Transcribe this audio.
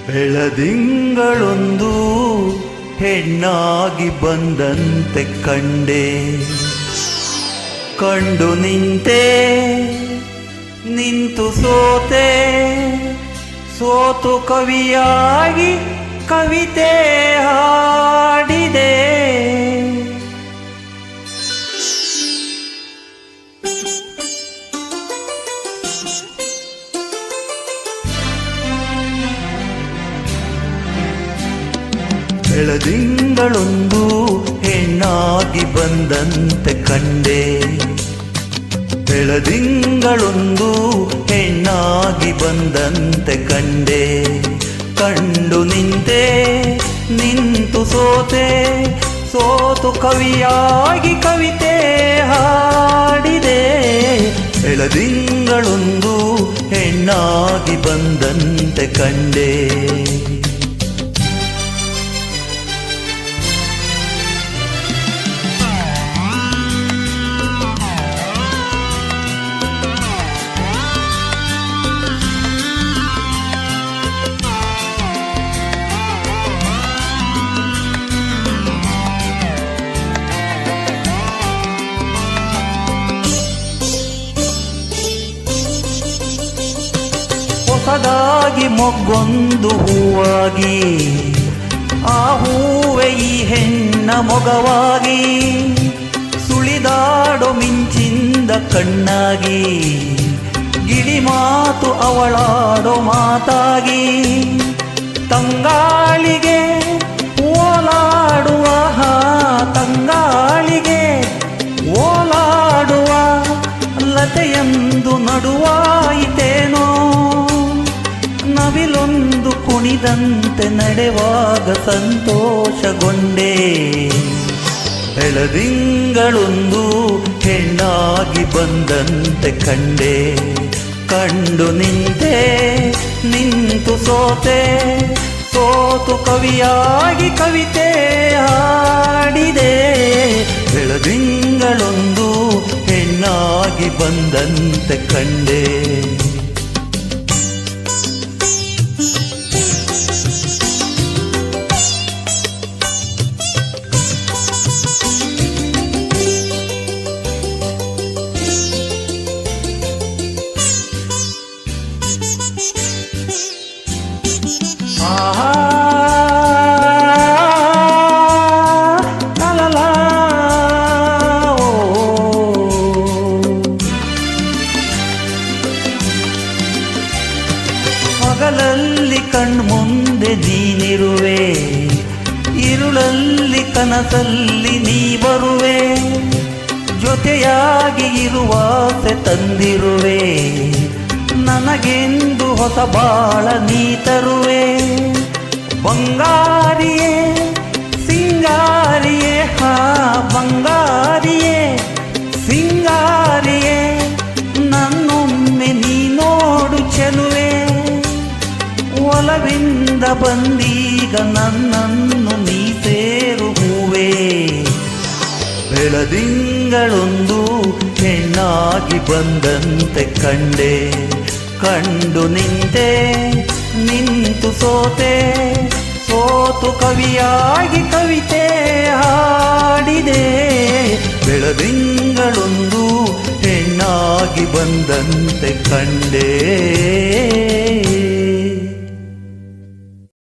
ಬೆಳದಿಂಗಳೊಂದು ಹೆಣ್ಣಾಗಿ ಬಂದಂತೆ ಕಂಡೆ, ಕಂಡು ನಿಂತೆ ನಿಂತು ಸೋತೆ, ಸೋತು ಕವಿಯಾಗಿ ಕವಿತೆ ಹಾಡಿದೆ. ಬೆಳದಿಂಗಳೊಂದು ಹೆಣ್ಣಾಗಿ ಬಂದಂತೆ ಕಂಡೆ, ಬೆಳದಿಂಗಳೊಂದು ಹೆಣ್ಣಾಗಿ ಬಂದಂತೆ ಕಂಡೆ, ಕಂಡು ನಿಂತೆ ನಿಂತು ಸೋತೆ, ಸೋತು ಕವಿಯಾಗಿ ಕವಿತೆ ಹಾಡಿದೆ. ಬೆಳದಿಂಗಳೊಂದು ಹೆಣ್ಣಾಗಿ ಬಂದಂತೆ ಕಂಡೆ. ಹೊಸದಾಗಿ ಮೊಗ್ಗೊಂದು ಹೂವಾಗಿ, ಆ ಹೂವೆ ಈ ಹೆಣ್ಣ ಮೊಗವಾಗಿ, ಸುಳಿದಾಡೋ ಮಿಂಚಿಂದ ಕಣ್ಣಾಗಿ, ಗಿಳಿ ಮಾತು ಅವಳಾಡೋ ಮಾತಾಗಿ, ತಂಗಾಳಿಗೆ ಓಲಾಡುವ ತಂಗಾಳಿಗೆ ಓಲಾಡುವ ಲತೆಯಂದು ನಡುವಾಯಿತೇನೋ, ನವಿಲೊಂದು ಕುಣಿದಂತೆ ನಡೆವಾಗ ಸಂತೋಷಗೊಂಡೆ. ಬೆಳದಿಂಗಳೊಂದು ಹೆಣ್ಣಾಗಿ ಬಂದಂತೆ ಕಂಡೆ, ಕಂಡು ನಿಂತೆ ನಿಂತು ಸೋತೆ, ಸೋತು ಕವಿಯಾಗಿ ಕವಿತೆ ಹಾಡಿದೆ. ಬೆಳದಿಂಗಳೊಂದು ಹೆಣ್ಣಾಗಿ ಬಂದಂತೆ ಕಂಡೆ. ಹಗಲಲ್ಲಿ ಕಣ್ಮುಂದೆ ನೀನಿರುವೆ, ಇರುಳಲ್ಲಿ ಕನಸಲ್ಲಿ ನೀ ಬರುವೆ, ಜೊತೆಯಾಗಿ ಇರುವಾಸೆ ತಂದಿರುವೆ, ನನಗೆಂದು ಹೊಸ ಬಾಳ ನೀ ತರುವೆ. ಬಂಗಾರಿಯೇ ಸಿಂಗಾರಿಯೇ ಬಂಗಾರಿಯೇ ಸಿಂಗಾರಿಯೇ, ನನ್ನೊಮ್ಮೆ ನೀ ನೋಡು ಚೆಲುವೆ, ಒಲವಿಂದ ಬಂದೀಗ ನನ್ನನ್ನು ನೀ ಸೇರು ಹೂವೆ. ಬೆಳದಿಂಗಳೊಂದು ಹೆಣ್ಣಾಗಿ ಬಂದಂತೆ ಕಂಡೆ, ಕಂಡು ನಿಂತೆ ನಿಂತು ಸೋತೆ, ಸೋತು ಕವಿಯಾಗಿ ಕವಿತೆ ಹಾಡಿದೆ. ಬೆಳದಿಂಗಳೊಂದು ಹೆಣ್ಣಾಗಿ ಬಂದಂತೆ ಕಂಡೆ.